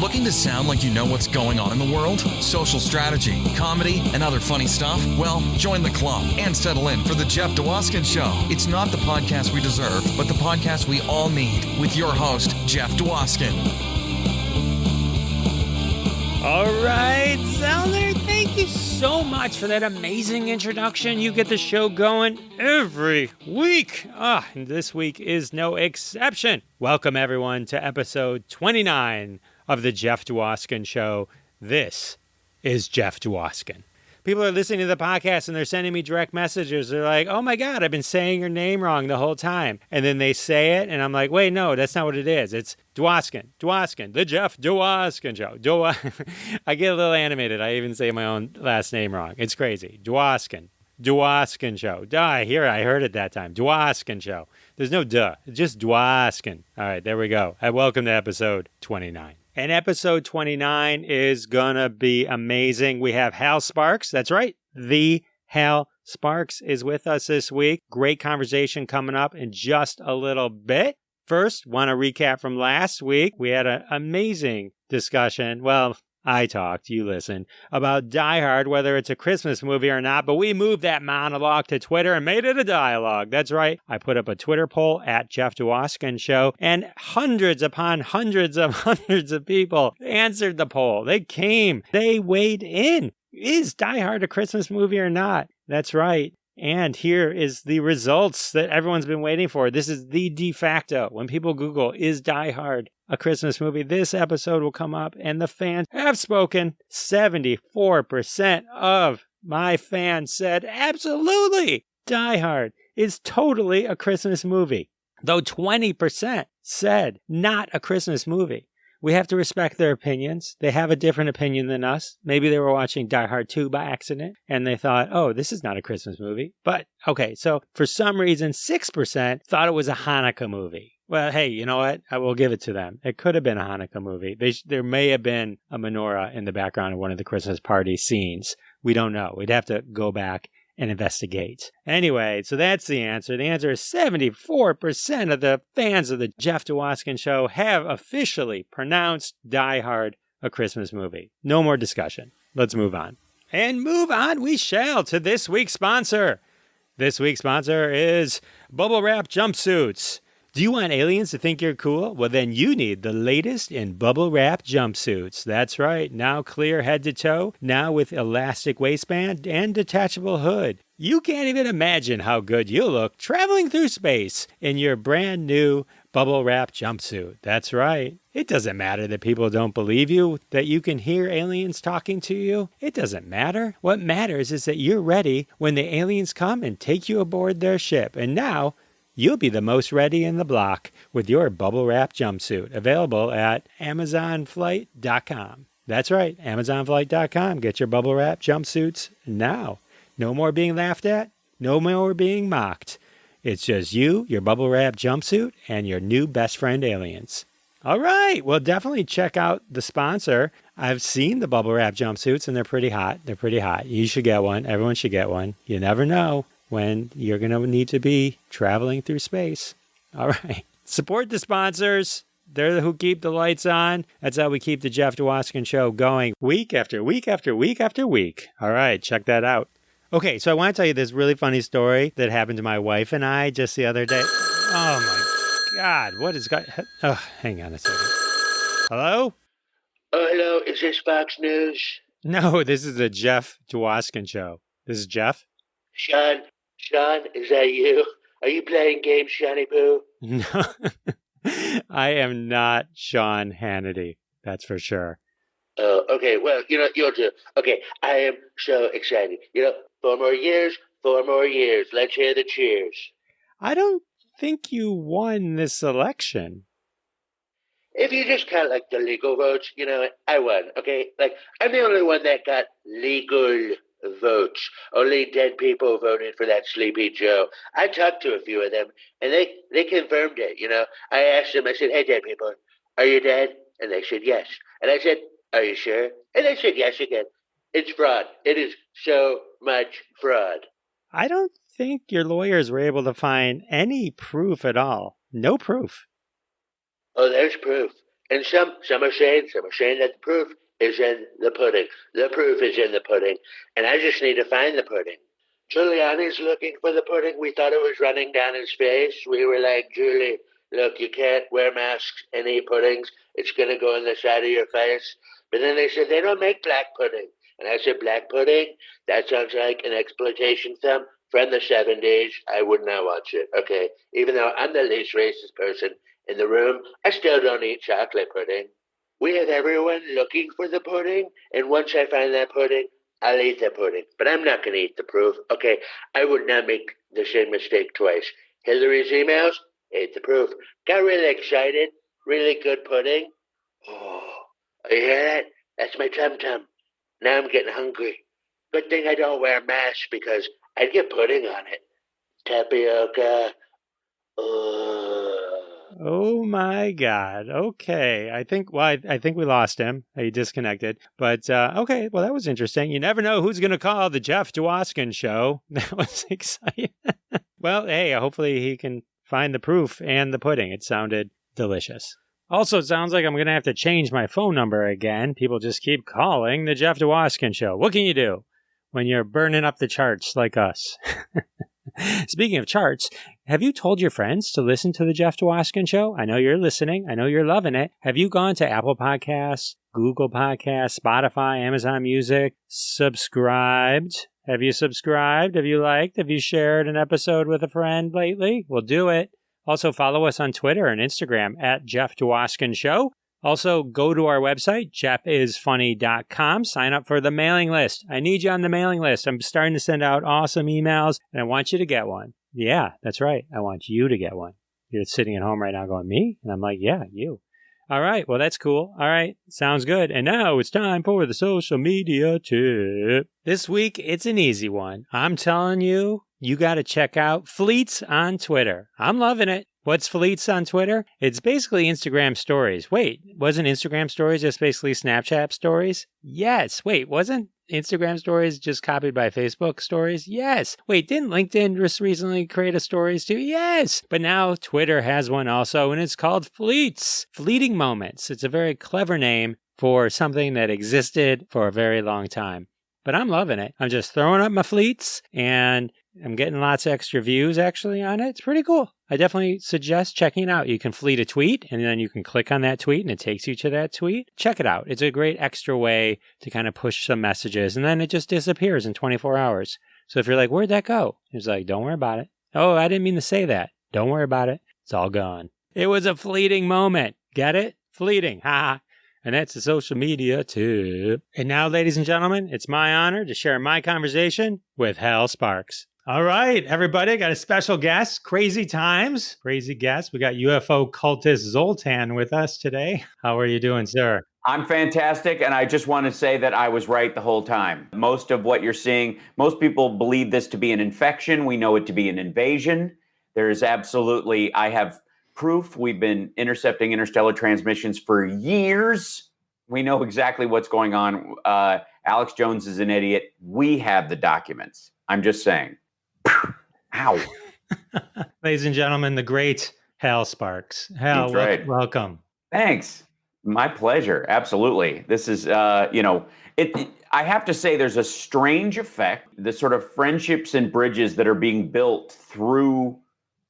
Looking to sound like you know what's going on in the world? Social strategy, comedy, and other funny stuff? Well, join the club and settle in for The Jeff Dwoskin Show. It's not the podcast we deserve, but the podcast we all need, with your host, Jeff Dwoskin. All right, Zellner, thank you so much for that amazing introduction. You get the show going every week. And this week is no exception. Welcome, everyone, to episode 29 of The Jeff Dwoskin Show. This is Jeff Dwoskin. People are listening to the podcast and they're sending me direct messages. They're like, oh my God, I've been saying your name wrong the whole time. And then they say it and I'm like, wait, no, that's not what it is. It's Dwoskin, the Jeff Dwoskin Show. I get a little animated. I even say my own last name wrong. It's crazy. Dwoskin Show. I heard it that time. Dwoskin Show. There's no duh. It's just Dwoskin. All right, there we go. Welcome to episode 29. And episode 29 is going to be amazing. We have Hal Sparks. That's right. The Hal Sparks is with us this week. Great conversation coming up in just a little bit. First, want to recap from last week. We had an amazing discussion. Well, I talked, you listened, about Die Hard, whether it's a Christmas movie or not, but we moved that monologue to Twitter and made it a dialogue. That's right. I put up a Twitter poll at Jeff Dwoskin Show, and hundreds upon hundreds of people answered the poll. They came. They weighed in. Is Die Hard a Christmas movie or not? That's right. And here is the results that everyone's been waiting for. This is the de facto. When people Google, is Die Hard a Christmas movie, this episode will come up, and the fans have spoken. 74% of my fans said, absolutely, Die Hard is totally a Christmas movie. Though 20% said, not a Christmas movie. We have to respect their opinions. They have a different opinion than us. Maybe they were watching Die Hard 2 by accident, and they thought, oh, this is not a Christmas movie. But, okay, so for some reason, 6% thought it was a Hanukkah movie. Well, hey, you know what? I will give it to them. It could have been a Hanukkah movie. There may have been a menorah in the background of one of the Christmas party scenes. We don't know. We'd have to go back and investigate. Anyway, so that's the answer. The answer is 74% of the fans of the Jeff Dwoskin Show have officially pronounced Die Hard a Christmas movie. No more discussion. Let's move on. And move on we shall to this week's sponsor. This week's sponsor is Bubble Wrap Jumpsuits. Do you want aliens to think you're cool? Well, then you need the latest in bubble wrap jumpsuits. That's right. Now clear head to toe. Now with elastic waistband and detachable hood. You can't even imagine how good you'll look traveling through space in your brand new bubble wrap jumpsuit. That's right. It doesn't matter that people don't believe you, that you can hear aliens talking to you. It doesn't matter. What matters is that you're ready when the aliens come and take you aboard their ship. And now you'll be the most ready in the block with your bubble wrap jumpsuit, available at AmazonFlight.com. That's right, AmazonFlight.com. Get your bubble wrap jumpsuits now. No more being laughed at, no more being mocked. It's just you, your bubble wrap jumpsuit, and your new best friend aliens. All right, well, definitely check out the sponsor. I've seen the bubble wrap jumpsuits, and they're pretty hot. You should get one. Everyone should get one. You never know when you're going to need to be traveling through space. All right. Support the sponsors. They're who keep the lights on. That's how we keep the Jeff Dwoskin Show going week after week after week after week. All right. Check that out. Okay. So I want to tell you this really funny story that happened to my wife and I just the other day. Oh, my God. What is going on? Oh, hang on a second. Hello? Oh, hello. Is this Fox News? No, this is the Jeff Dwoskin Show. This is Jeff. Sean, is that you? Are you playing games, Shani Poo? No, I am not Sean Hannity. That's for sure. Oh, okay. Well, you'll do. Okay, I am so excited. 4 more years. Let's hear the cheers. I don't think you won this election. If you just count, the legal votes, I won, okay? I'm the only one that got legal votes. Only dead people voted for that Sleepy Joe. I talked to a few of them, and they confirmed it, I asked them, I said, hey, dead people, are you dead? And they said, yes. And I said, are you sure? And they said, yes again. It's fraud. It is so much fraud. I don't think your lawyers were able to find any proof at all. No proof. Oh, there's proof. And some are saying that the proof is in the pudding. The proof is in the pudding, and I just need to find the pudding. Giuliani's looking for the pudding. We thought it was running down his face. We were like, Julie, look, you can't wear masks and eat puddings. It's going to go in the side of your face. But then they said they don't make black pudding. And I said, black pudding? That sounds like an exploitation film from the 70s. I would not watch it, okay? Even though I'm the least racist person in the room, I still don't eat chocolate pudding. We have everyone looking for the pudding, and once I find that pudding, I'll eat the pudding. But I'm not going to eat the proof, okay? I would not make the same mistake twice. Hillary's emails, ate the proof. Got really excited. Really good pudding. Oh, you hear that? That's my tum-tum. Now I'm getting hungry. Good thing I don't wear a mask because I'd get pudding on it. Tapioca. Oh my God. Okay. I think we lost him. He disconnected. But okay, well, that was interesting. You never know who's going to call the Jeff Dwoskin show. That was exciting. Well, hey, hopefully he can find the proof and the pudding. It sounded delicious. Also, it sounds like I'm going to have to change my phone number again. People just keep calling the Jeff Dwoskin show. What can you do when you're burning up the charts like us? Speaking of charts, have you told your friends to listen to the Jeff Dwoskin show? I know you're listening. I know you're loving it. Have you gone to Apple Podcasts, Google Podcasts, Spotify, Amazon Music, subscribed? Have you subscribed? Have you liked? Have you shared an episode with a friend lately? Well, do it. Also, follow us on Twitter and Instagram at Jeff Dwoskin Show. Also, go to our website, jeffisfunny.com. Sign up for the mailing list. I need you on the mailing list. I'm starting to send out awesome emails, and I want you to get one. Yeah, that's right. I want you to get one. You're sitting at home right now going, me? And I'm like, yeah, you. All right, well, that's cool. All right, sounds good. And now it's time for the social media tip. This week, it's an easy one. I'm telling you, you got to check out Fleets on Twitter. I'm loving it. What's Fleets on Twitter? It's basically Instagram stories. Wait, wasn't Instagram stories just basically Snapchat stories? Yes. Wait, wasn't Instagram stories just copied by Facebook stories? Yes. Wait, didn't LinkedIn just recently create a stories too? Yes. But now Twitter has one also, and it's called Fleets. Fleeting Moments. It's a very clever name for something that existed for a very long time. But I'm loving it. I'm just throwing up my fleets, and I'm getting lots of extra views actually on it. It's pretty cool. I definitely suggest checking it out. You can fleet a tweet, and then you can click on that tweet, and it takes you to that tweet. Check it out. It's a great extra way to kind of push some messages, and then it just disappears in 24 hours. So if you're like, where'd that go? It's like, don't worry about it. Oh, I didn't mean to say that. Don't worry about it. It's all gone. It was a fleeting moment. Get it? Fleeting. Ha. And that's the social media tip. And now, ladies and gentlemen, it's my honor to share my conversation with Hal Sparks. All right, everybody, got a special guest. Crazy times. Crazy guest. We got UFO cultist Zoltan with us today. How are you doing, sir? I'm fantastic, and I just want to say that I was right the whole time. Most of what you're seeing, most people believe this to be an infection. We know it to be an invasion. There is absolutely, I have proof. We've been intercepting interstellar transmissions for years. We know exactly what's going on. Alex Jones is an idiot. We have the documents. I'm just saying. Ow. Ladies and gentlemen, the great Hal Sparks. Hal, welcome. Thanks. My pleasure. Absolutely. This is, I have to say there's a strange effect, the sort of friendships and bridges that are being built through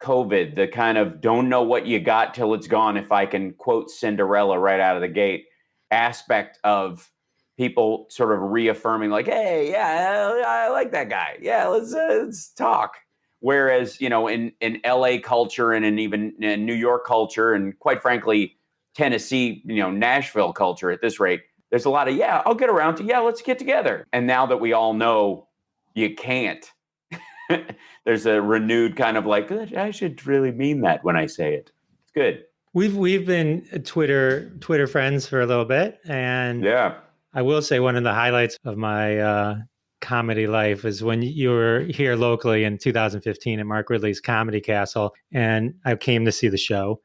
COVID, the kind of don't know what you got till it's gone, if I can quote Cinderella right out of the gate, aspect of people sort of reaffirming like, hey, yeah, I like that guy. Yeah, let's talk. Whereas, in LA culture and in even in New York culture and quite frankly, Tennessee, Nashville culture at this rate, there's a lot of, yeah, I'll get around to, yeah, let's get together. And now that we all know you can't, there's a renewed kind of like, I should really mean that when I say it. It's good. We've been Twitter friends for a little bit. And yeah, I will say one of the highlights of my comedy life is when you were here locally in 2015 at Mark Ridley's Comedy Castle. And I came to see the show.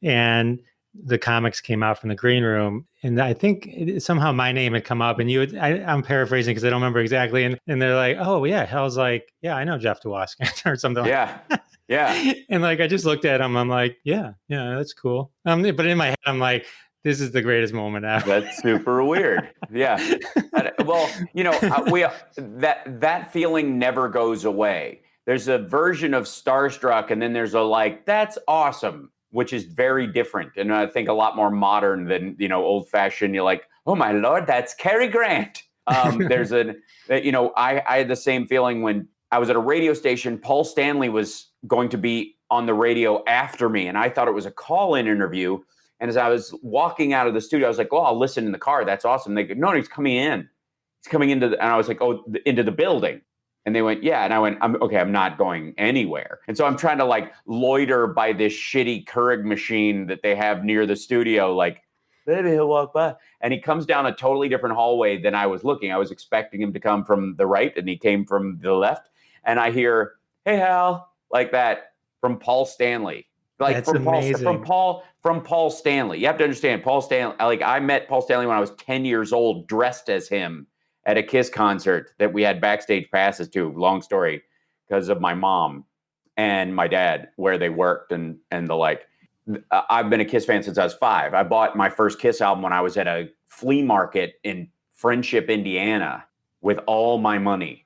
And the comics came out from the green room, and I think somehow my name had come up, and I'm paraphrasing because I don't remember exactly. And they're like, oh yeah, Hal's like, yeah, I know Jeff Dwoskin or something like that. Yeah. And like, I just looked at him. I'm like, yeah, that's cool. But in my head, I'm like, this is the greatest moment ever. That's super weird. Yeah. Well, that feeling never goes away. There's a version of Starstruck, and then there's a like, that's awesome, which is very different. And I think a lot more modern than, old fashioned. You're like, oh my Lord, that's Cary Grant. There's I had the same feeling when I was at a radio station. Paul Stanley was going to be on the radio after me, and I thought it was a call-in interview. And as I was walking out of the studio, I was like, "Oh, I'll listen in the car. That's awesome." They go, "No, he's coming in. He's coming into," and I was like, "Oh, into the building." And they went, "Yeah." And I went, I'm not going anywhere." And so I'm trying to like loiter by this shitty Keurig machine that they have near the studio, like, maybe he'll walk by. And he comes down a totally different hallway than I was looking. I was expecting him to come from the right, and he came from the left. And I hear, "Hey, Hal," like that from Paul Stanley. Like That's amazing. From Paul Stanley. You have to understand, Paul Stanley, like I met Paul Stanley when I was 10 years old, dressed as him at a Kiss concert that we had backstage passes to. Long story, because of my mom and my dad, where they worked and the like. I've been a Kiss fan since I was 5. I bought my first Kiss album when I was at a flea market in Friendship, Indiana, with all my money.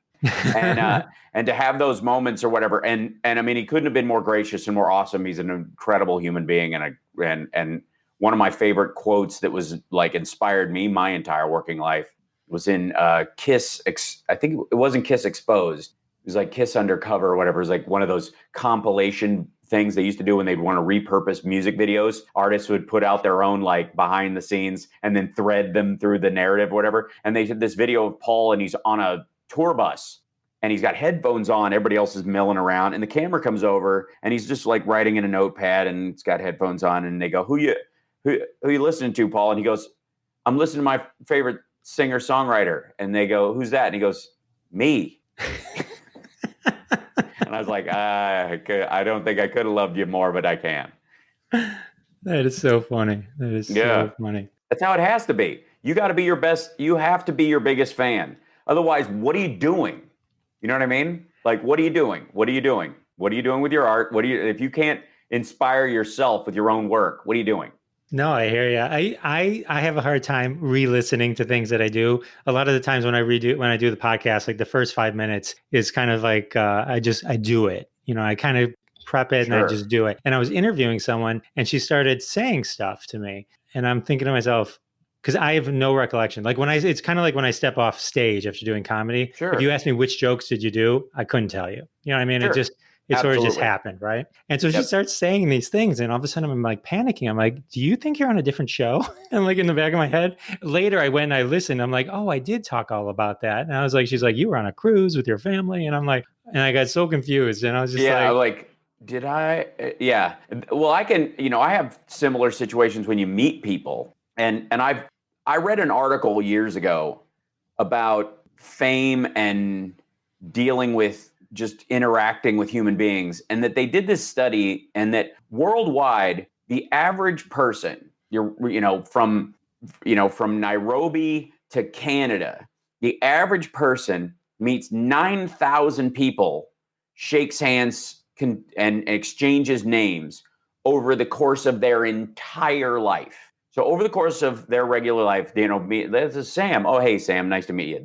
And to have those moments or whatever, and I mean, he couldn't have been more gracious and more awesome. He's an incredible human being, and one of my favorite quotes that was like inspired me my entire working life was in Kiss. I think it wasn't Kiss Exposed. It was like Kiss Undercover or whatever. It was like one of those compilation things they used to do when they'd want to repurpose music videos. Artists would put out their own like behind the scenes and then thread them through the narrative or whatever. And they did this video of Paul, and he's on a tour bus. And he's got headphones on. Everybody else is milling around. And the camera comes over, and he's just like writing in a notepad, and he's got headphones on. And they go, who you listening to, Paul? And he goes, "I'm listening to my favorite singer-songwriter." And they go, "Who's that?" And he goes, "Me." And I was like, I don't think I could have loved you more, but I can. That is so funny. That is so funny. That's how it has to be. You got to be your best. You have to be your biggest fan. Otherwise, what are you doing? You know what I mean? Like, what are you doing? What are you doing? What are you doing with your art? If you can't inspire yourself with your own work, what are you doing? No, I hear you. I have a hard time re-listening to things that I do. A lot of the times when I do the podcast, like the first 5 minutes is kind of like I do it. I kind of prep it and I just do it. And I was interviewing someone, and she started saying stuff to me, and I'm thinking to myself, because I have no recollection. Like it's kind of like when I step off stage after doing comedy. Sure. If you ask me which jokes did you do, I couldn't tell you. You know what I mean? Sure. It sort of just happened, right? And so she starts saying these things, and all of a sudden I'm like panicking. I'm like, "Do you think you're on a different show?" And like in the back of my head. Later I went and I listened. I'm like, "Oh, I did talk all about that." And I was like, she's like, "You were on a cruise with your family." And I'm like, and I got so confused. And I was just did I? Yeah. Well, I can, I have similar situations when you meet people, and I read an article years ago about fame and dealing with just interacting with human beings, and that they did this study, and that worldwide, the average person, from Nairobi to Canada, the average person meets 9,000 people, shakes hands, and exchanges names over the course of their entire life. So over the course of their regular life, this is Sam. "Oh, hey, Sam, nice to meet you."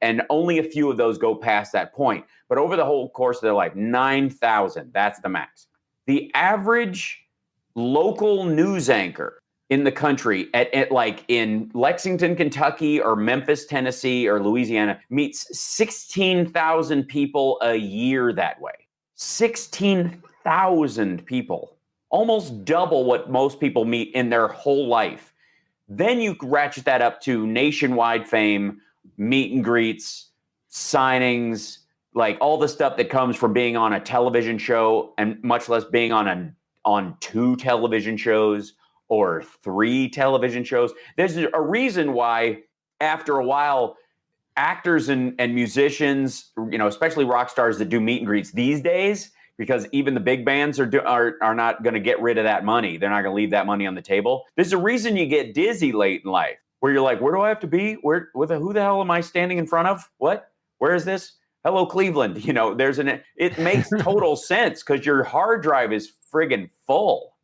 And only a few of those go past that point. But over the whole course of their life, 9,000, that's the max. The average local news anchor in the country at like in Lexington, Kentucky, or Memphis, Tennessee, or Louisiana meets 16,000 people a year that way. 16,000 people. Almost double what most people meet in their whole life. Then you ratchet that up to nationwide fame, meet and greets, signings, like all the stuff that comes from being on a television show, and much less being on 2 television shows or 3 television shows. There's a reason why after a while, actors and musicians, especially rock stars that do meet and greets these days, because even the big bands are not going to get rid of that money. They're not going to leave that money on the table. There's a reason you get dizzy late in life, where you're like, where do I have to be? Who the hell am I standing in front of? What? Where is this? Hello, Cleveland. It makes total sense because your hard drive is friggin' full.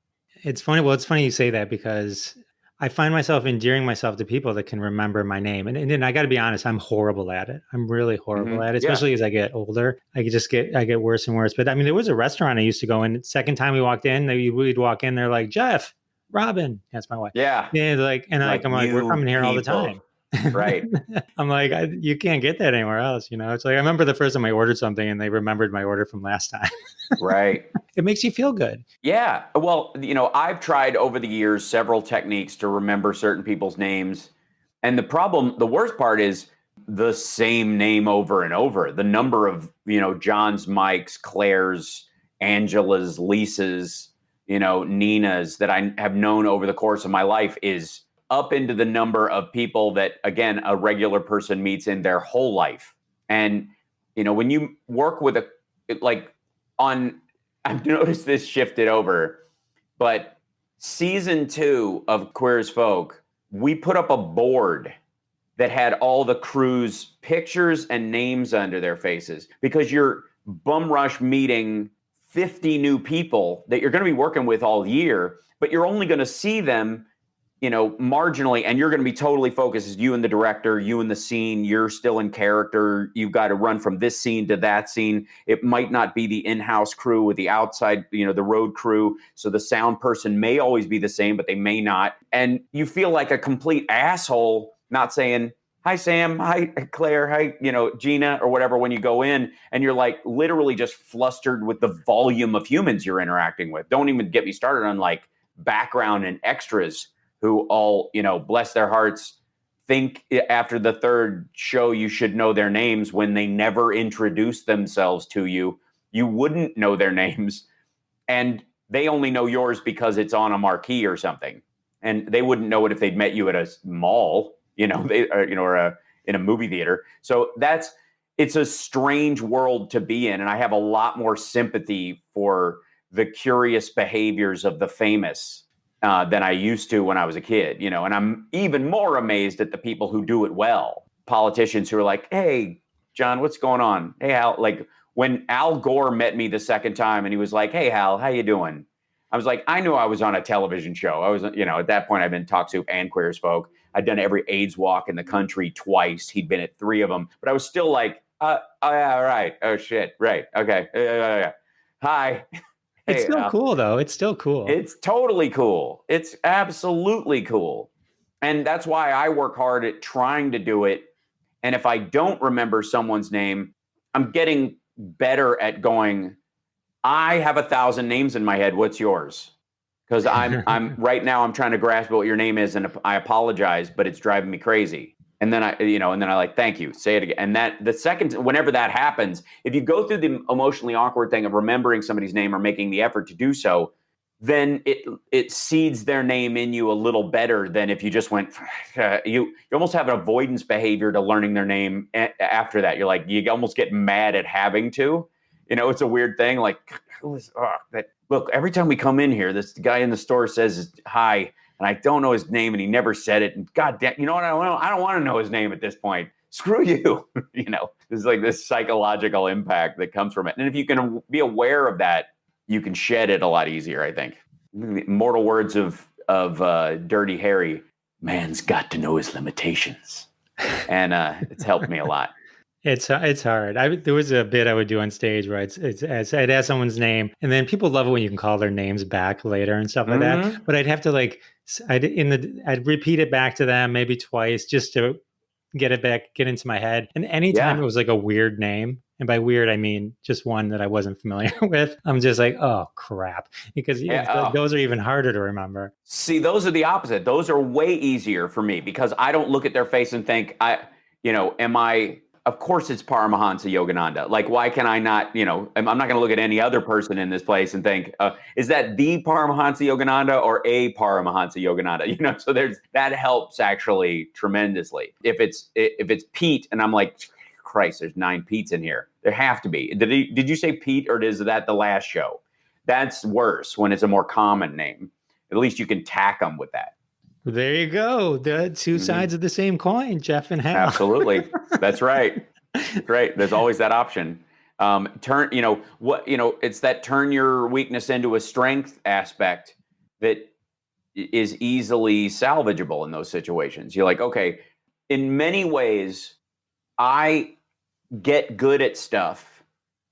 It's funny. Well, it's funny you say that, because I find myself endearing myself to people that can remember my name. And then I got to be honest, I'm horrible at it. I'm really horrible at it, Yeah. especially as I get older. I get worse and worse. But I mean, there was a restaurant I used to go in. Second time we walked in, we'd walk in, they're like, Jeff, Robin, that's my wife. Yeah. And I'm like, we're coming here all the time. Right. I'm like, you can't get that anywhere else. It's like, I remember the first time I ordered something and they remembered my order from last time. Right. It makes you feel good. Yeah. Well, I've tried over the years several techniques to remember certain people's names. And the worst part is the same name over and over. The number of, John's, Mike's, Claire's, Angela's, Lisa's, Nina's that I have known over the course of my life is up into the number of people that, again, a regular person meets in their whole life. And, when you work with I've noticed this shifted over, but season 2 of Queer as Folk, we put up a board that had all the crew's pictures and names under their faces because you're bum rush meeting 50 new people that you're going to be working with all year, but you're only going to see them, marginally, and you're going to be totally focused as you and the director, you and the scene, you're still in character. You've got to run from this scene to that scene. It might not be the in-house crew with the outside, the road crew. So the sound person may always be the same, but they may not. And you feel like a complete asshole, not saying, hi, Sam, hi, Claire, hi, Gina, or whatever, when you go in and you're like literally just flustered with the volume of humans you're interacting with. Don't even get me started on like background and extras who all, bless their hearts, think after the third show you should know their names when they never introduce themselves to you. You wouldn't know their names, and they only know yours because it's on a marquee or something. And they wouldn't know it if they'd met you at a mall, or in a movie theater. So it's a strange world to be in. And I have a lot more sympathy for the curious behaviors of the famous than I used to when I was a kid, and I'm even more amazed at the people who do it well. Politicians who are like, hey, John, what's going on? Hey, Hal, like when Al Gore met me the second time and he was like, hey, Hal, how you doing? I was like, I knew I was on a television show. I was, at that point I'd been Talk Soup and Queer as Folk. I'd done every AIDS walk in the country twice. He'd been at 3 of them, but I was still like, oh yeah, right. Oh shit. Right. Okay. Hi. It's still cool, though. It's still cool. It's totally cool. It's absolutely cool. And that's why I work hard at trying to do it. And if I don't remember someone's name, I'm getting better at going, I have 1,000 names in my head. What's yours? Because I'm right now I'm trying to grasp what your name is, and I apologize, but it's driving me crazy. And then I like, thank you, say it again. And that the second, whenever that happens, if you go through the emotionally awkward thing of remembering somebody's name or making the effort to do so, then it seeds their name in you a little better than if you just went, you almost have an avoidance behavior to learning their name after that. You're like, you almost get mad at having to, it's a weird thing. Like, look, every time we come in here, this guy in the store says hi, and I don't know his name, and he never said it. And God damn, you know what? I don't want to know his name at this point. Screw you. There's like this psychological impact that comes from it. And if you can be aware of that, you can shed it a lot easier, I think. Immortal words of Dirty Harry, man's got to know his limitations. And it's helped me a lot. It's hard. There was a bit I would do on stage where I'd ask someone's name, and then people love it when you can call their names back later and stuff like that. But I'd have to I'd repeat it back to them maybe twice just to get into my head. And anytime it was like a weird name, and by weird I mean just one that I wasn't familiar with, I'm just like, oh crap, because those are even harder to remember. See, those are the opposite. Those are way easier for me because I don't look at their face and think, am I? Of course it's Paramahansa Yogananda. Like, why can I not, I'm not going to look at any other person in this place and think, is that the Paramahansa Yogananda or a Paramahansa Yogananda? So that helps actually tremendously. If it's Pete and I'm like, Christ, there's 9 Petes in here. There have to be. Did you say Pete or is that the last show? That's worse when it's a more common name. At least you can tack them with that. There you go. The two sides of the same coin, Jeff and Hal. Absolutely. That's right. Right. There's always that option. It's that turn your weakness into a strength aspect that is easily salvageable in those situations. You're like, okay, in many ways, I get good at stuff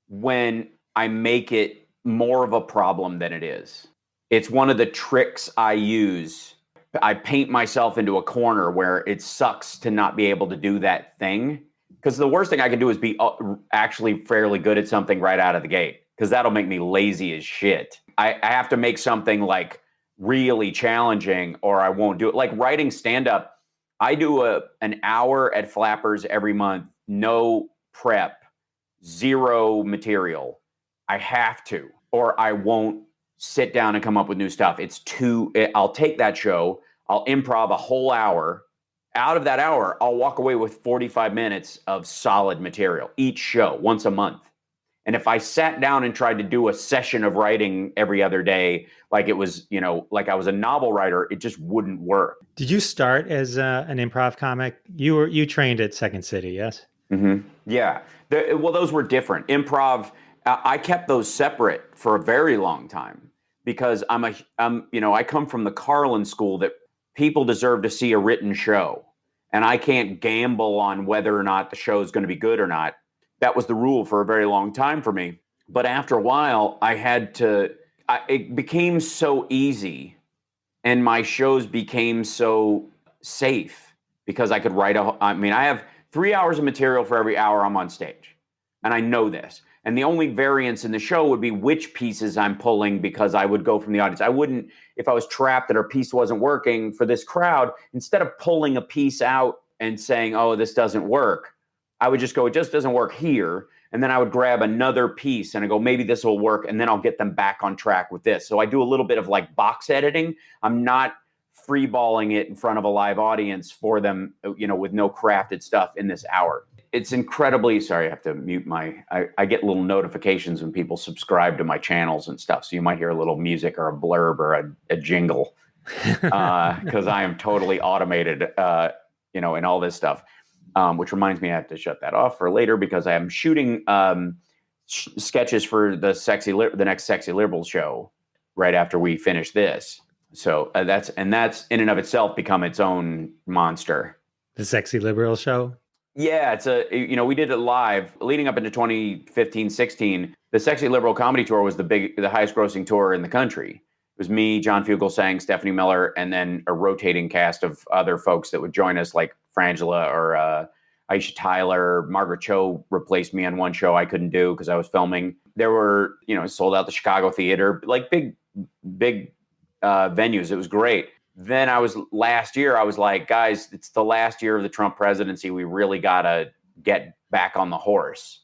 when I make it more of a problem than it is. It's one of the tricks I use. I paint myself into a corner where it sucks to not be able to do that thing. Because the worst thing I can do is be actually fairly good at something right out of the gate, because that'll make me lazy as shit. I have to make something like really challenging or I won't do it. Like writing stand-up, I do an hour at Flappers every month, no prep, zero material. I have to, or I won't sit down and come up with new stuff. I'll take that show, I'll improv a whole hour. Out of that hour, I'll walk away with 45 minutes of solid material each show once a month. And if I sat down and tried to do a session of writing every other day, like it was, like I was a novel writer, it just wouldn't work. Did you start as an improv comic? You trained at Second City, yes? Mm-hmm. Yeah. Well, those were different. Improv, I kept those separate for a very long time because I come from the Carlin school that people deserve to see a written show, and I can't gamble on whether or not the show is going to be good or not. That was the rule for a very long time for me. But after a while, it became so easy and my shows became so safe because I could write I have 3 hours of material for every hour I'm on stage. And I know this. And the only variance in the show would be which pieces I'm pulling, because I would go from the audience. I wouldn't, if I was trapped that our piece wasn't working for this crowd, instead of pulling a piece out and saying, oh, this doesn't work, I would just go, it just doesn't work here. And then I would grab another piece and I go, maybe this will work. And then I'll get them back on track with this. So I do a little bit of like box editing. I'm not freeballing it in front of a live audience for them, with no crafted stuff in this hour. It's incredibly, sorry, I have to mute I get little notifications when people subscribe to my channels and stuff. So you might hear a little music or a blurb or a jingle because I am totally automated, in all this stuff. Which reminds me I have to shut that off for later because I am shooting sketches for the next Sexy Liberals show right after we finish this. So that's in and of itself become its own monster. The Sexy Liberals show? Yeah, it's we did it live leading up into 2015-16. The Sexy Liberal Comedy Tour was the highest grossing tour in the country. It was me, John Fugelsang, Stephanie Miller, and then a rotating cast of other folks that would join us, like Frangela or Aisha Tyler. Margaret Cho replaced me on one show I couldn't do because I was filming. There were, sold out the Chicago Theater, like big venues. It was great. Then last year, I was like, guys, it's the last year of the Trump presidency. We really got to get back on the horse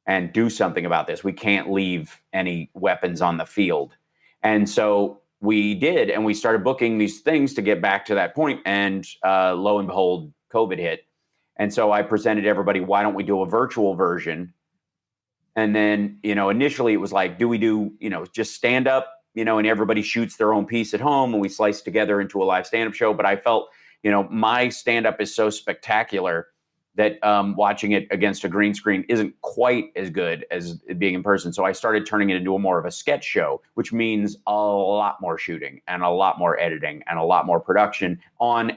and do something about this. We can't leave any weapons on the field. And so we did, and we started booking these things to get back to that point. And lo and behold, COVID hit. And so I presented everybody, why don't we do a virtual version? And then, initially it was like, do we do, just stand up, and everybody shoots their own piece at home and we slice together into a live stand-up show. But I felt, my stand-up is so spectacular that watching it against a green screen isn't quite as good as it being in person. So I started turning it into more of a sketch show, which means a lot more shooting and a lot more editing and a lot more production on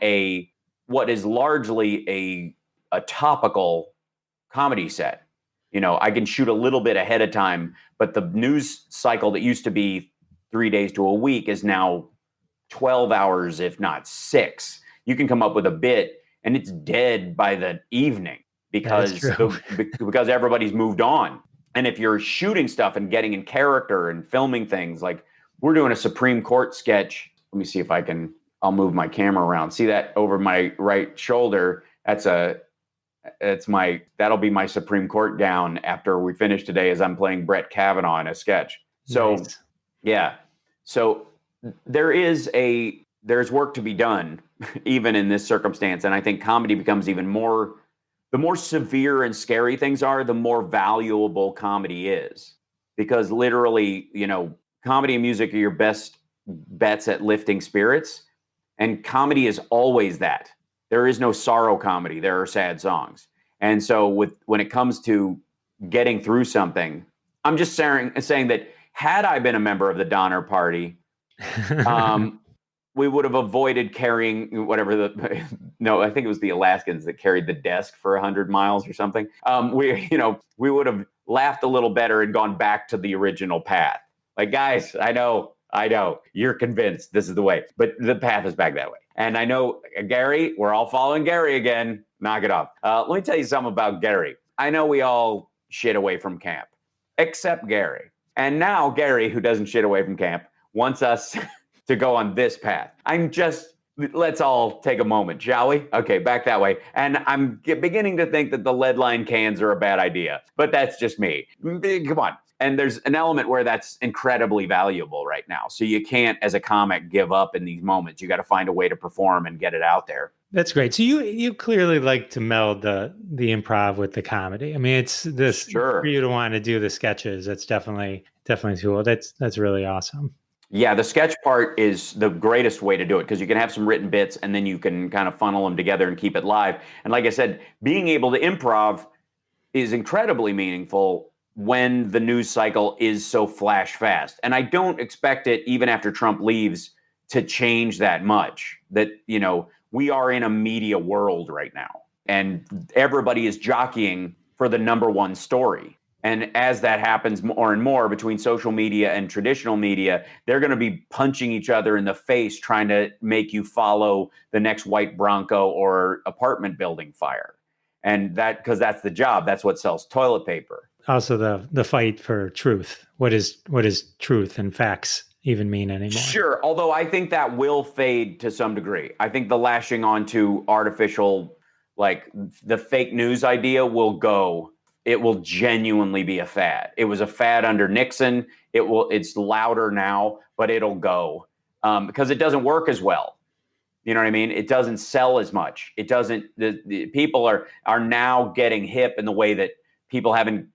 what is largely a topical comedy set. I can shoot a little bit ahead of time, but the news cycle that used to be 3 days to a week is now 12 hours, if not 6. You can come up with a bit and it's dead by the evening because everybody's moved on. And if you're shooting stuff and getting in character and filming things, like we're doing a Supreme Court sketch. Let me see if I'll move my camera around. See that over my right shoulder? That'll be my Supreme Court gown after we finish today as I'm playing Brett Kavanaugh in a sketch. So nice. Yeah. So there's work to be done even in this circumstance. And I think comedy becomes even more, the more severe and scary things are, the more valuable comedy is, because literally, comedy and music are your best bets at lifting spirits. And comedy is always that. There is no sorrow comedy. There are sad songs. And so when it comes to getting through something, I'm just saying that had I been a member of the Donner Party, we would have avoided carrying whatever no, I think it was the Alaskans that carried the desk for 100 miles or something. We would have laughed a little better and gone back to the original path. Like, guys, I know, you're convinced this is the way, but the path is back that way. And I know, Gary, we're all following Gary again. Knock it off. Let me tell you something about Gary. I know we all shit away from camp, except Gary. And now Gary, who doesn't shit away from camp, wants us to go on this path. Let's all take a moment, shall we? Okay, back that way. And I'm beginning to think that the lead line cans are a bad idea, but that's just me. Come on. And there's an element where that's incredibly valuable right now. So you can't, as a comic, give up in these moments. You got to find a way to perform and get it out there. That's great. So you clearly like to meld the improv with the comedy. I mean, it's this for you to want to do the sketches. That's definitely cool. That's really awesome. Yeah, the sketch part is the greatest way to do it because you can have some written bits and then you can kind of funnel them together and keep it live. And like I said, being able to improv is incredibly meaningful when the news cycle is so flash fast. And I don't expect it, even after Trump leaves, to change that much. That, we are in a media world right now and everybody is jockeying for the number one story. And as that happens more and more between social media and traditional media, they're going to be punching each other in the face, trying to make you follow the next white Bronco or apartment building fire. And because that's the job. That's what sells toilet paper. Also, the fight for truth. What is truth and facts even mean anymore? Sure. Although I think that will fade to some degree. I think the lashing onto artificial, like the fake news idea will go. It will genuinely be a fad. It was a fad under Nixon. It's louder now, but it'll go because it doesn't work as well. You know what I mean? It doesn't sell as much. It doesn't. The people are now getting hip in the way that people haven't,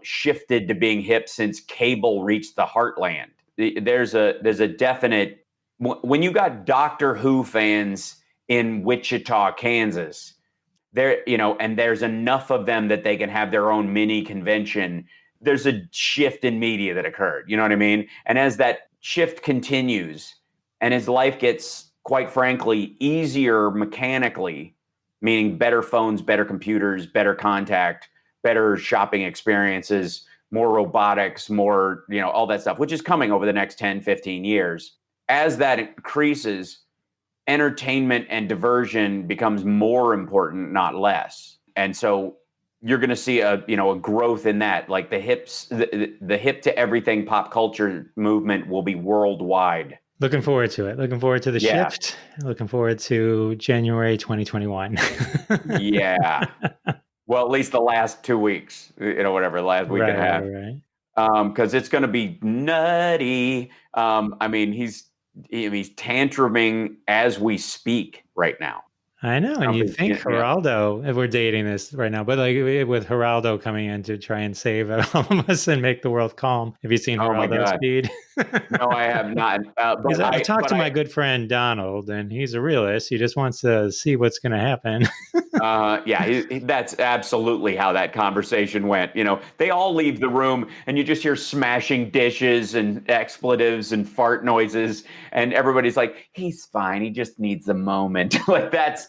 shifted to being hip since cable reached the heartland. There's a definite, when you got Doctor Who fans in Wichita, Kansas, there, and there's enough of them that they can have their own mini convention. There's a shift in media that occurred. You know what I mean? And as that shift continues and his life gets, quite frankly, easier mechanically, meaning better phones, better computers, better contact, better shopping experiences, more robotics, more, all that stuff, which is coming over the next 10, 15 years. As that increases, entertainment and diversion becomes more important, not less. And so you're going to see a growth in that. Like the hip to everything pop culture movement will be worldwide. Looking forward to it. Looking forward to the shift. Looking forward to January 2021. Yeah. Well, at least the last 2 weeks, whatever, the last week and a half. Right. Because it's going to be nutty. He's tantruming as we speak right now. I know. And you think Geraldo, if we're dating this right now, but like with Geraldo coming in to try and save all of us and make the world calm. Have you seen Geraldo's speed? No, I have not. I've talked to my good friend Donald, and he's a realist. He just wants to see what's going to happen. That's absolutely how that conversation went. They all leave the room and you just hear smashing dishes and expletives and fart noises. And everybody's like, he's fine. He just needs a moment. Like that's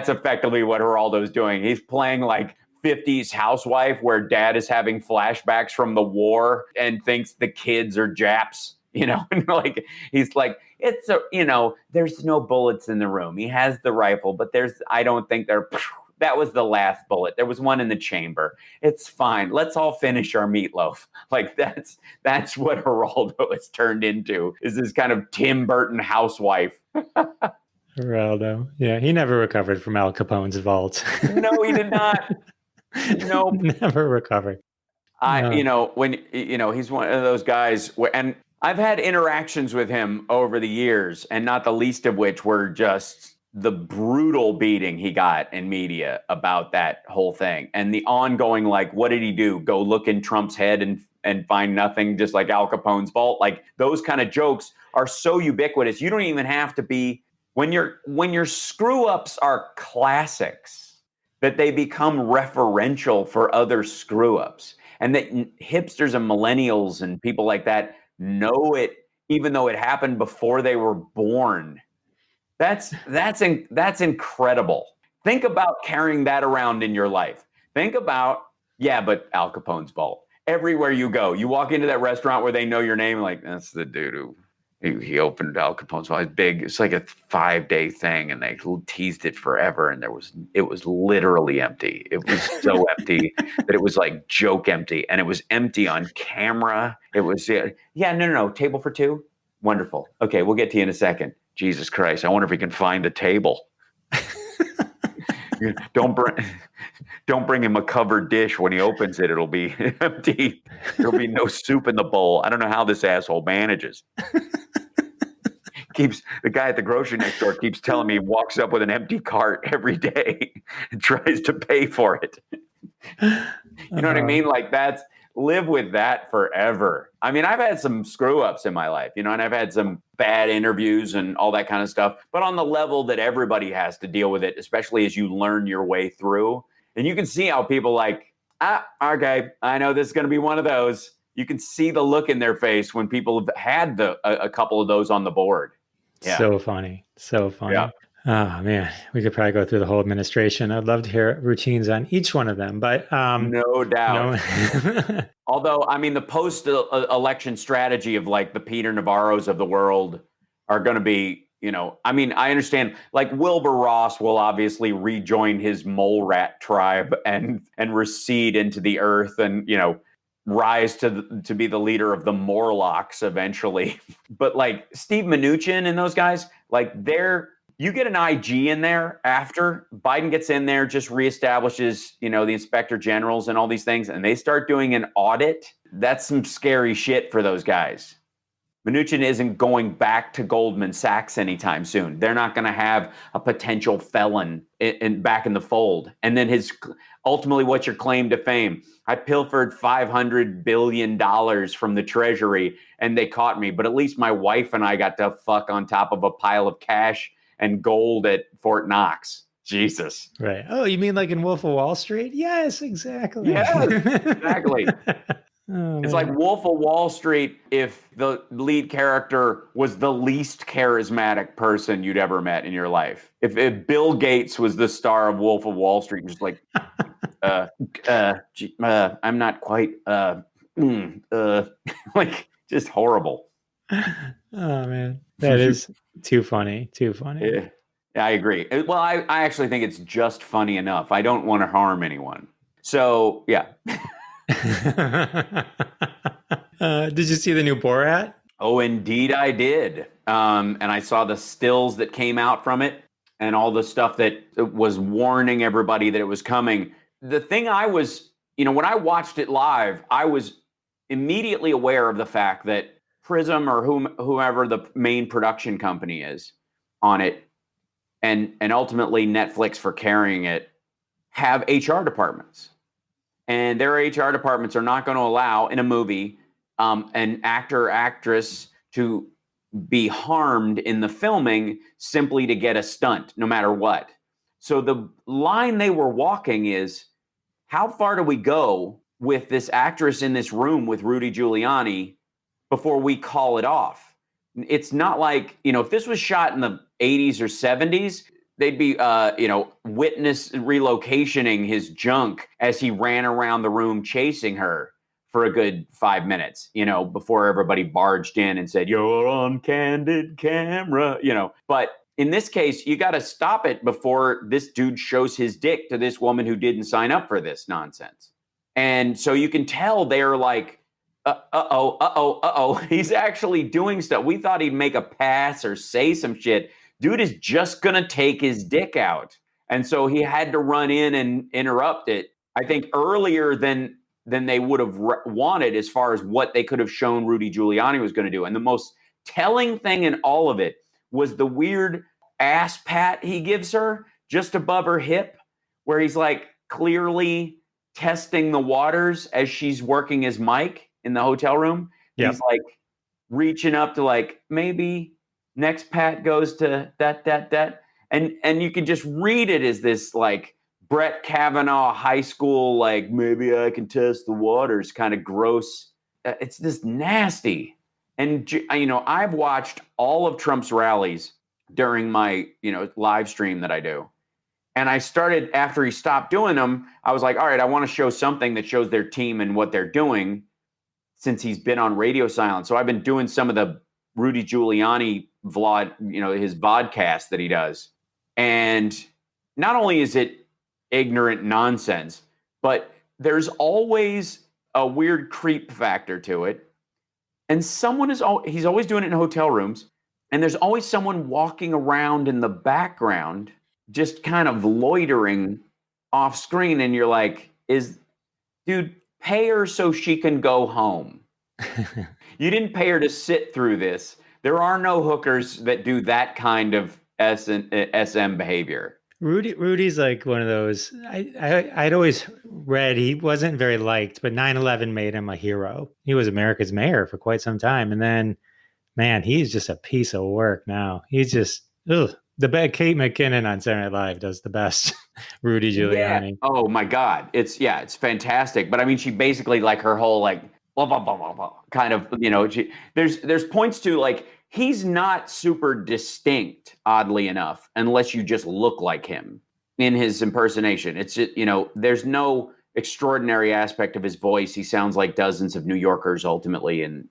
effectively what Geraldo's doing. He's playing like 50s housewife where dad is having flashbacks from the war and thinks the kids are Japs. And like, he's like, there's no bullets in the room. He has the rifle, but I don't think that was the last bullet. There was one in the chamber. It's fine. Let's all finish our meatloaf. Like that's what Geraldo has turned into, is this kind of Tim Burton housewife. Geraldo. Yeah. He never recovered from Al Capone's vault. No, he did not. Nope. Never recovered. When he's one of those guys and I've had interactions with him over the years, and not the least of which were just the brutal beating he got in media about that whole thing. And the ongoing, like, what did he do? Go look in Trump's head and find nothing, just like Al Capone's vault. Like, those kind of jokes are so ubiquitous. You don't even have to be, when your screw ups are classics, that they become referential for other screw ups. And that hipsters and millennials and people like that know it, even though it happened before they were born. That's incredible. Think about carrying that around in your life. Think about, yeah, but Al Capone's vault. Everywhere you go, you walk into that restaurant where they know your name, like, that's the dude who he opened Al Capone's vault. It's big. It's like a 5-day thing, and they teased it forever. And it was literally empty. It was so empty that it was like joke empty, and it was empty on camera. It was no, table for two. Wonderful. Okay, we'll get to you in a second. Jesus Christ! I wonder if we can find a table. Don't bring him a covered dish. When he opens it, it'll be empty. There'll be no soup in the bowl. I don't know how this asshole manages. The guy at the grocery next door keeps telling me he walks up with an empty cart every day and tries to pay for it. You know what I mean? Like, live with that forever. I mean, I've had some screw ups in my life, and I've had some bad interviews and all that kind of stuff, but on the level that everybody has to deal with it, especially as you learn your way through. And you can see how people okay, I know this is going to be one of those. You can see the look in their face when people have had a couple of those on the board. Yeah. So funny. Yeah. Oh man, we could probably go through the whole administration. I'd love to hear routines on each one of them, but no doubt. No. Although, I mean, the post-election strategy of like the Peter Navarros of the world are going to be, I mean, I understand, like Wilbur Ross will obviously rejoin his mole rat tribe and recede into the earth and, rise to be the leader of the Morlocks eventually. But like Steve Mnuchin and those guys, like you get an IG in there after Biden gets in there, just reestablishes, the inspector generals and all these things, and they start doing an audit. That's some scary shit for those guys. Mnuchin isn't going back to Goldman Sachs anytime soon. They're not going to have a potential felon back in the fold. And then ultimately, what's your claim to fame? I pilfered $500 billion from the Treasury and they caught me, but at least my wife and I got to fuck on top of a pile of cash and gold at Fort Knox. Jesus. Right. Oh, you mean like in Wolf of Wall Street? Yes, exactly. Yes, exactly. Oh, it's man. like Wolf of Wall Street if the lead character was the least charismatic person you'd ever met in your life. If Bill Gates was the star of Wolf of Wall Street, just like, I'm not quite, like just horrible. Oh man, that is too funny. Yeah, I agree. Well, I actually think it's just funny enough. I don't want to harm anyone. So, yeah. Did you see the new Borat? Oh, indeed I did. And I saw the stills that came out from it and all the stuff that was warning everybody that it was coming. The thing I was, when I watched it live, I was immediately aware of the fact that Prism or whoever the main production company is on it, and ultimately Netflix for carrying it, have HR departments. And their HR departments are not going to allow in a movie an actor or actress to be harmed in the filming simply to get a stunt, no matter what. So the line they were walking is, how far do we go with this actress in this room with Rudy Giuliani before we call it off? It's not like, if this was shot in the 80s or 70s, they'd be, witness relocationing his junk as he ran around the room chasing her for a good 5 minutes, before everybody barged in and said, "You're on candid camera," But in this case, you got to stop it before this dude shows his dick to this woman who didn't sign up for this nonsense. And so you can tell they're like, he's actually doing stuff. We thought he'd make a pass or say some shit. Dude is just going to take his dick out. And so he had to run in and interrupt it, I think, earlier than they would have wanted as far as what they could have shown Rudy Giuliani was going to do. And the most telling thing in all of it was the weird ass pat he gives her just above her hip, where he's like clearly testing the waters as she's working his mic in the hotel room. Yep. He's like reaching up to like, maybe next pat goes to that. And you can just read it as this like Brett Kavanaugh high school, like, maybe I can test the waters kind of gross. It's just nasty. And, I've watched all of Trump's rallies during my, live stream that I do. And I started, after he stopped doing them, I was like, all right, I want to show something that shows their team and what they're doing since he's been on radio silence. So I've been doing some of the Rudy Giuliani vlog, his vodcast that he does. And not only is it ignorant nonsense, but there's always a weird creep factor to it. And he's always doing it in hotel rooms. And there's always someone walking around in the background, just kind of loitering off screen. And you're like, dude, pay her so she can go home. You didn't pay her to sit through this. There are no hookers that do that kind of SM behavior. Rudy's like one of those. I'd always read he wasn't very liked, but 9/11 made him a hero. He was America's mayor for quite some time, and then, man, he's just a piece of work now. He's just the bad. Kate McKinnon on Saturday Night Live does the best. Rudy Giuliani. Yeah. Oh my God, it's fantastic. But I mean, she basically, like, her whole like blah blah blah blah blah kind of, there's points to, like, he's not super distinct, oddly enough, unless you just look like him in his impersonation. It's just, there's no extraordinary aspect of his voice. He sounds like dozens of New Yorkers ultimately, and,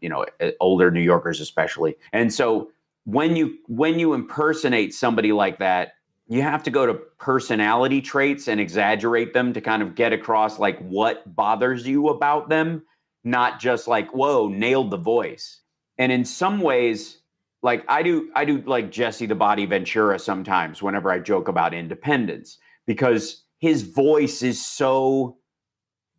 older New Yorkers especially. And so when you impersonate somebody like that, you have to go to personality traits and exaggerate them to kind of get across, like, what bothers you about them, not just like, whoa, nailed the voice. And in some ways, like, I do like Jesse the Body Ventura sometimes whenever I joke about independence, because his voice is so,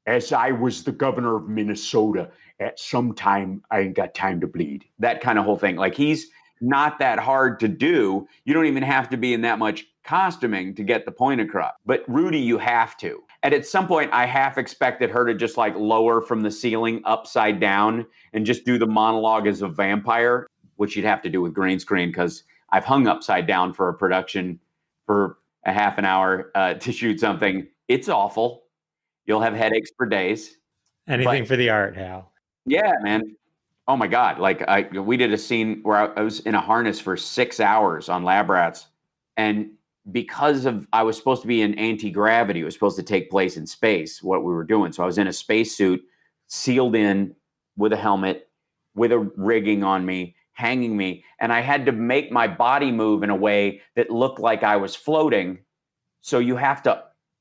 as I was the governor of Minnesota, at some time I ain't got time to bleed. That kind of whole thing. Like, he's not that hard to do. You don't even have to be in that much costuming to get the point across. But Rudy, you have to. And at some point, I half expected her to just, like, lower from the ceiling upside down and just do the monologue as a vampire, which you'd have to do with green screen, because I've hung upside down for a production for a half an hour to shoot something. It's awful. You'll have headaches for days. Anything for the art, Hal. Yeah, man. Oh my God. Like, we did a scene where I was in a harness for 6 hours on lab rats. And because I was supposed to be in anti-gravity, it was supposed to take place in space, what we were doing. So I was in a spacesuit, sealed in with a helmet, with a rigging on me, hanging me. And I had to make my body move in a way that looked like I was floating. So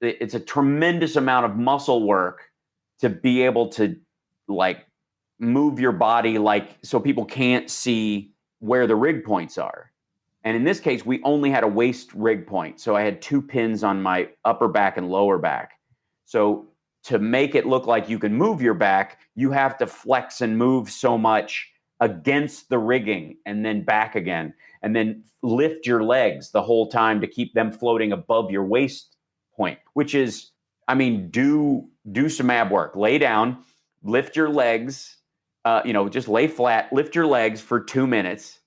it's a tremendous amount of muscle work to be able to, like, move your body, like, so people can't see where the rig points are. And in this case, we only had a waist rig point. So I had 2 pins on my upper back and lower back. So to make it look like you can move your back, you have to flex and move so much against the rigging and then back again, and then lift your legs the whole time to keep them floating above your waist point, which is, I mean, do some ab work. Lay down, lift your legs, just lay flat, lift your legs for 2 minutes,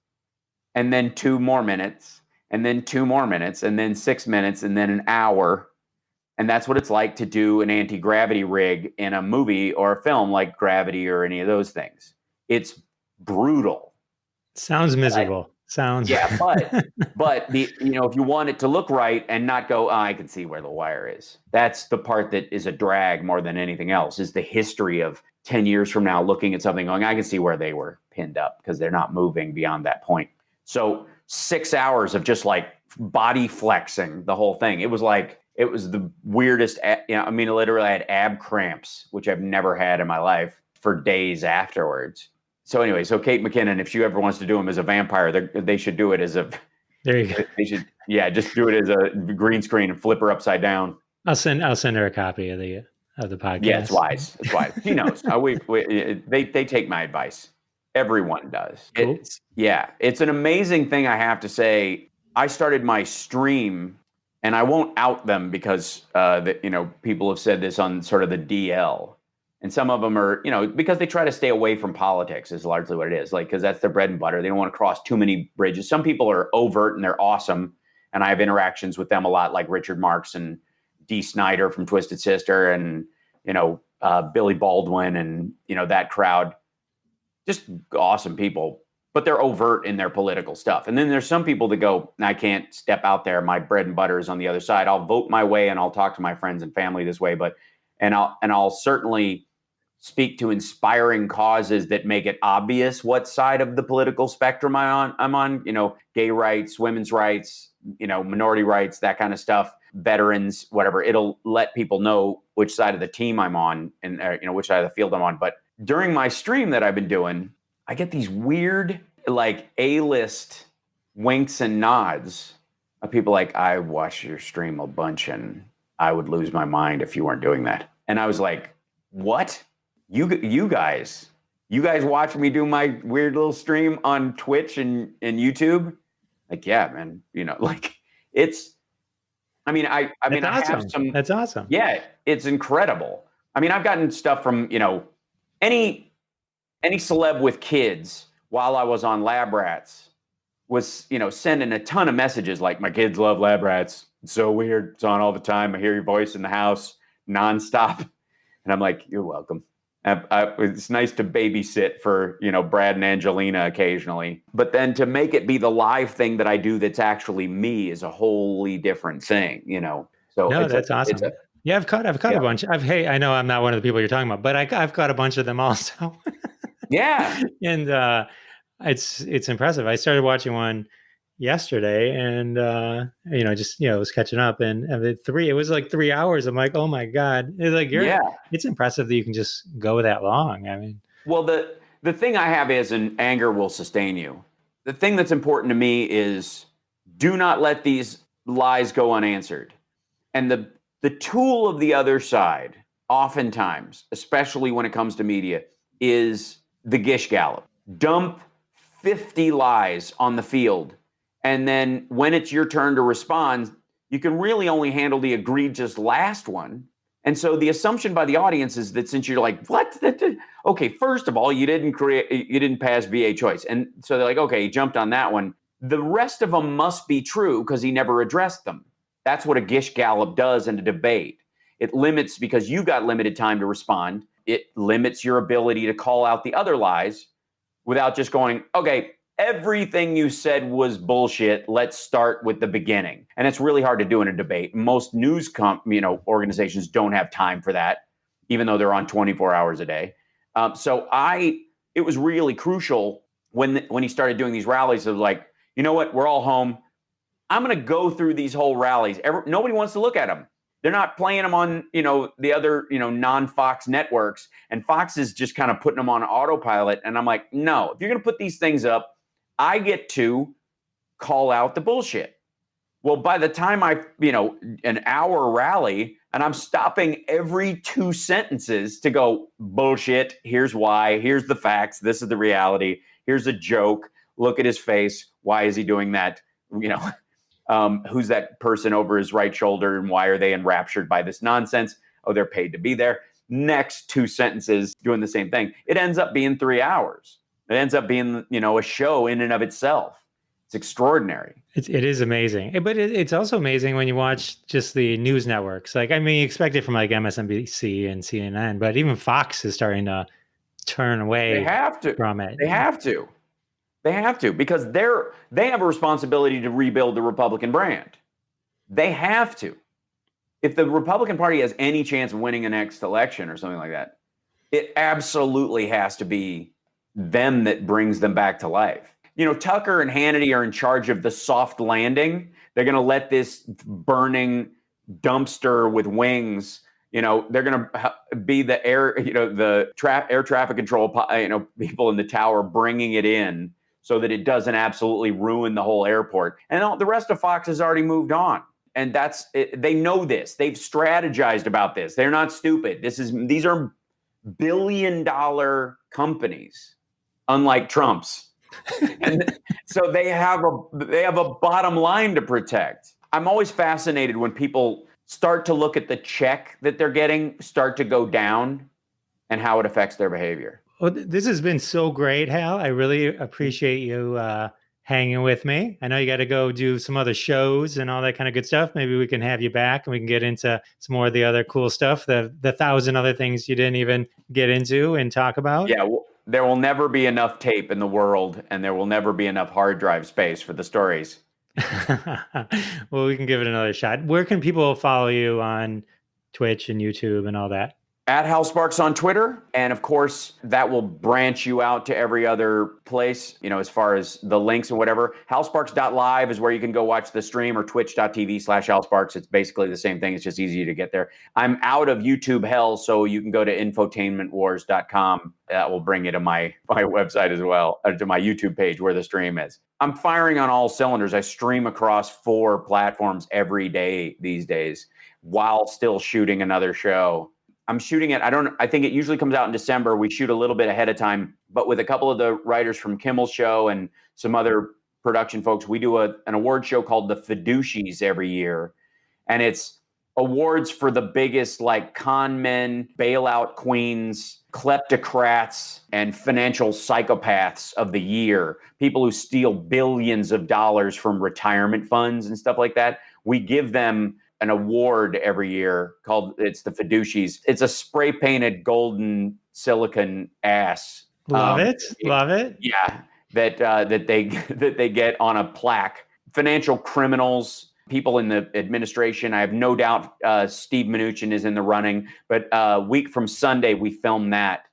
and then 2 more minutes, and then 2 more minutes, and then 6 minutes, and then an hour. And that's what it's like to do an anti-gravity rig in a movie or a film like Gravity or any of those things. It's brutal. Sounds miserable. Yeah, but if you want it to look right and not go, I can see where the wire is. That's the part that is a drag more than anything else, is the history of 10 years from now looking at something going, I can see where they were pinned up because they're not moving beyond that point. So 6 hours of just, like, body flexing the whole thing. It was the weirdest. Literally I had ab cramps, which I've never had in my life, for days afterwards. So anyway, Kate McKinnon, if she ever wants to do him as a vampire, they should do it as a. There you go. They should, just do it as a green screen and flip her upside down. I'll send her a copy of the podcast. Yeah, it's wise. It's wise. She knows. They take my advice. Everyone does. Cool. It's an amazing thing, I have to say. I started my stream, and I won't out them because people have said this on sort of the DL. And some of them are, because they try to stay away from politics is largely what it is. Like, because that's their bread and butter. They don't want to cross too many bridges. Some people are overt and they're awesome. And I have interactions with them a lot, like Richard Marx and Dee Snider from Twisted Sister and, Billy Baldwin and, that crowd. Just awesome people. but they're overt in their political stuff. And then there's some people that go, I can't step out there. My bread and butter is on the other side. I'll vote my way and I'll talk to my friends and family this way, and I'll certainly speak to inspiring causes that make it obvious what side of the political spectrum I'm on, gay rights, women's rights, minority rights, that kind of stuff, veterans, whatever. It'll let people know which side of the team I'm on and, which side of the field I'm on. But during my stream that I've been doing, I get these weird, like A-list winks and nods of people like, I watch your stream a bunch and I would lose my mind if you weren't doing that. And I was like, what? You guys watch me do my weird little stream on Twitch and YouTube? Like, yeah, man, it's, I have some. That's awesome. Yeah, it's incredible. I mean, I've gotten stuff from, any celeb with kids while I was on Lab Rats was, sending a ton of messages like, my kids love Lab Rats. It's so weird. It's on all the time. I hear your voice in the house nonstop. And I'm like, you're welcome. It's nice to babysit for, Brad and Angelina occasionally. But then to make it be the live thing that I do that's actually me is a wholly different thing, So no, that's awesome. Yeah, I've caught a bunch. I know I'm not one of the people you're talking about, but I've caught a bunch of them also. Yeah. And it's impressive. I started watching one yesterday and was catching up and it was like 3 hours. I'm like, oh my God. It's like it's impressive that you can just go that long. I mean, well, the thing I have is an anger will sustain you. The thing that's important to me is do not let these lies go unanswered. And the tool of the other side, oftentimes, especially when it comes to media, is the gish gallop. Dump 50 lies on the field. And then when it's your turn to respond, you can really only handle the egregious last one. And so the assumption by the audience is that since you're like, what? Okay, first of all, you didn't pass VA choice. And so they're like, okay, he jumped on that one. The rest of them must be true because he never addressed them. That's what a gish gallop does in a debate. It limits, because you've got limited time to respond, it limits your ability to call out the other lies without just going, okay, everything you said was bullshit. Let's start with the beginning. And it's really hard to do in a debate. Most news organizations don't have time for that, even though they're on 24 hours a day. It was really crucial when he started doing these rallies. It was like, you know what? We're all home. I'm going to go through these whole rallies. Nobody wants to look at them. They're not playing them on, the other, non-Fox networks. And Fox is just kind of putting them on autopilot. And I'm like, no, if you're going to put these things up, I get to call out the bullshit. Well, by the time an hour rally, and I'm stopping every 2 sentences to go, bullshit, here's why, here's the facts, this is the reality, here's a joke, look at his face, why is he doing that? Who's that person over his right shoulder and why are they enraptured by this nonsense? Oh, they're paid to be there. Next 2 sentences doing the same thing. It ends up being 3 hours. It ends up being, a show in and of itself. It's extraordinary. It is amazing. But it's also amazing when you watch just the news networks. Like, I mean, you expect it from like MSNBC and CNN, but even Fox is starting to turn away from it. They have to. They have to, because they have a responsibility to rebuild the Republican brand. They have to. If the Republican Party has any chance of winning the next election or something like that, it absolutely has to be them that brings them back to life. Tucker and Hannity are in charge of the soft landing. They're going to let this burning dumpster with wings, they're going to be the air, air traffic control, people in the tower bringing it in so that it doesn't absolutely ruin the whole airport. And the rest of Fox has already moved on. And they know this. They've strategized about this. They're not stupid. These are billion-dollar companies, unlike Trump's. And so they have a bottom line to protect. I'm always fascinated when people start to look at the check that they're getting start to go down and how it affects their behavior. Well, this has been so great, Hal. I really appreciate you hanging with me. I know you got to go do some other shows and all that kind of good stuff. Maybe we can have you back and we can get into some more of the other cool stuff, the 1,000 other things you didn't even get into and talk about. Yeah, There will never be enough tape in the world, and there will never be enough hard drive space for the stories. Well, we can give it another shot. Where can people follow you on Twitch and YouTube and all that? At Hal Sparks on Twitter. And of course, that will branch you out to every other place, as far as the links and whatever. HalSparks.live is where you can go watch the stream, or twitch.tv/HalSparks. It's basically the same thing. It's just easy to get there. I'm out of YouTube hell, so you can go to infotainmentwars.com. That will bring you to my website as well, or to my YouTube page where the stream is. I'm firing on all cylinders. I stream across 4 platforms every day these days while still shooting another show. I'm shooting it. I think it usually comes out in December. We shoot a little bit ahead of time, but with a couple of the writers from Kimmel's show and some other production folks, we do an award show called the Fiduciaries every year. And it's awards for the biggest, like, con men, bailout queens, kleptocrats, and financial psychopaths of the year. People who steal billions of dollars from retirement funds and stuff like that. We give them an award every year it's the Fiduciaries. It's a spray painted golden silicon ass. Love it. Yeah, that they get on a plaque. Financial criminals, people in the administration. I have no doubt Steve Mnuchin is in the running. But a week from Sunday, we film that,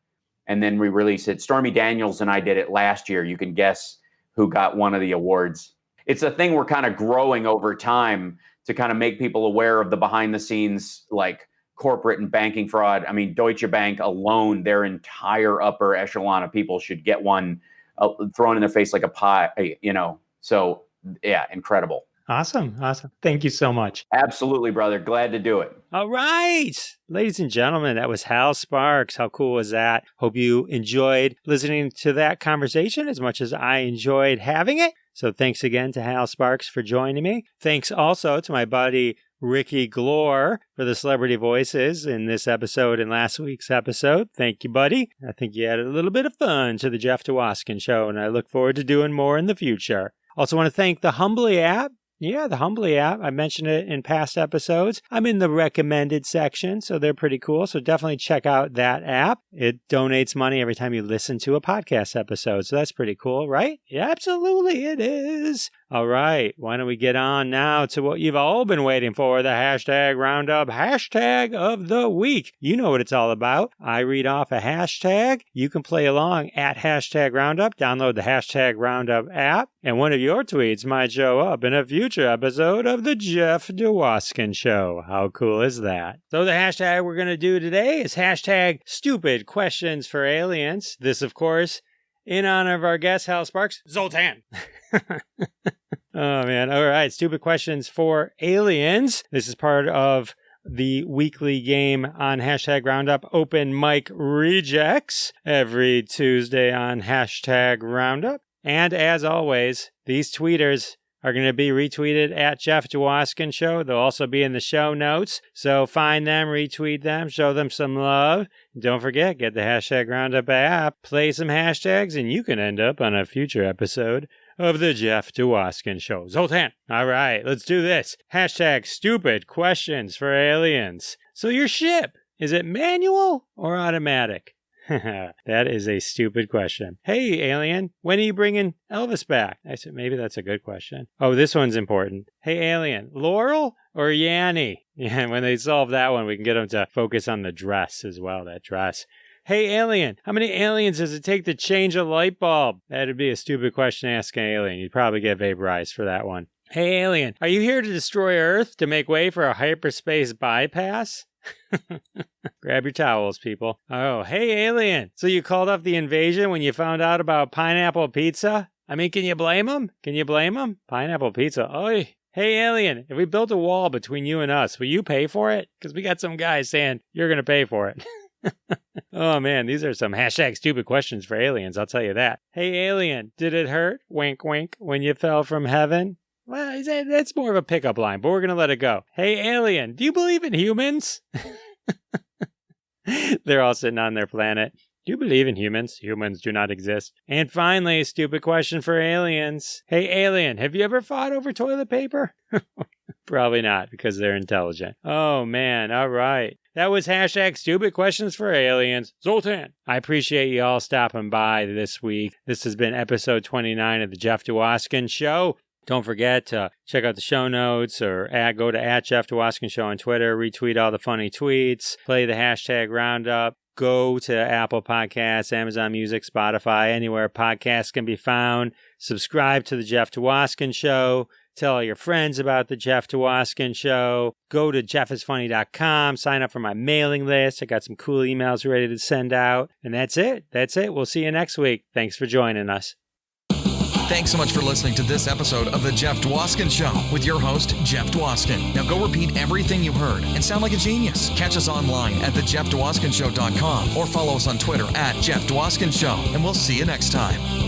and then we release it. Stormy Daniels and I did it last year. You can guess who got one of the awards. It's a thing we're kind of growing over time to kind of make people aware of the behind the scenes, like corporate and banking fraud. I mean, Deutsche Bank alone, their entire upper echelon of people should get one thrown in their face like a pie, So yeah, incredible. Awesome. Thank you so much. Absolutely, brother. Glad to do it. All right. Ladies and gentlemen, that was Hal Sparks. How cool was that? Hope you enjoyed listening to that conversation as much as I enjoyed having it. So thanks again to Hal Sparks for joining me. Thanks also to my buddy Ricky Glore for the celebrity voices in this episode and last week's episode. Thank you, buddy. I think you added a little bit of fun to the Jeff Dwoskin Show, and I look forward to doing more in the future. Also want to thank the Humbly app. Yeah, the Humbly app. I mentioned it in past episodes. I'm in the recommended section, so they're pretty cool. So definitely check out that app. It donates money every time you listen to a podcast episode. So that's pretty cool, right? Yeah, absolutely it is. All right. Why don't we get on now to what you've all been waiting for, the hashtag roundup, hashtag of the week. You know what it's all about. I read off a hashtag. You can play along at hashtag roundup. Download the hashtag roundup app, and one of your tweets might show up in a future episode of the Jeff Dwoskin Show. How cool is that? So the hashtag we're going to do today is hashtag stupid questions for aliens. This, of course, in honor of our guest, Hal Sparks, Zoltan. Oh, man. All right. Stupid questions for aliens. This is part of the weekly game on hashtag Roundup Open Mic Rejects every Tuesday on hashtag Roundup. And as always, these tweeters are going to be retweeted at Jeff Dwoskin Show. They'll also be in the show notes. So find them, retweet them, show them some love. Don't forget, get the hashtag Roundup app, play some hashtags, and you can end up on a future episode of the Jeff Dwoskin Show. Zoltan. All right, let's do this. Hashtag stupid questions for aliens. So your ship, is it manual or automatic? That is a stupid question. Hey, alien, when are you bringing Elvis back? I said, maybe that's a good question. Oh, this one's important. Hey, alien, Laurel or Yanni? Yeah, and when they solve that one, we can get them to focus on the dress as well, that dress. Hey, alien, how many aliens does it take to change a light bulb? That'd be a stupid question to ask an alien. You'd probably get vaporized for that one. Hey, alien, are you here to destroy Earth to make way for a hyperspace bypass? Grab your towels, people. Oh, hey, alien. So you called off the invasion when you found out about pineapple pizza? I mean, can you blame them? Pineapple pizza. Oy. Hey, alien, if we built a wall between you and us, will you pay for it? Because we got some guys saying you're going to pay for it. Oh, man, these are some hashtag stupid questions for aliens, I'll tell you that. Hey, alien, did it hurt? Wink, wink, when you fell from heaven? Well, that's more of a pickup line, but we're going to let it go. Hey, alien, do you believe in humans? They're all sitting on their planet. Do you believe in humans? Humans do not exist. And finally, a stupid question for aliens. Hey, alien, have you ever fought over toilet paper? Probably not, because they're intelligent. Oh, man. All right. That was hashtag stupid questions for aliens. Zoltan. I appreciate you all stopping by this week. This has been episode 29 of the Jeff Dwoskin Show. Don't forget to check out the show notes or go to @Jeff Dwoskin Show on Twitter, retweet all the funny tweets, play the hashtag roundup. Go to Apple Podcasts, Amazon Music, Spotify, anywhere podcasts can be found. Subscribe to the Jeff Dwoskin Show. Tell all your friends about the Jeff Dwoskin Show. Go to jeffisfunny.com. Sign up for my mailing list. I got some cool emails ready to send out. And that's it. We'll see you next week. Thanks for joining us. Thanks so much for listening to this episode of The Jeff Dwoskin Show with your host, Jeff Dwoskin. Now go repeat everything you heard and sound like a genius. Catch us online at thejeffdwoskinshow.com or follow us on Twitter @Jeff Dwoskin Show. And we'll see you next time.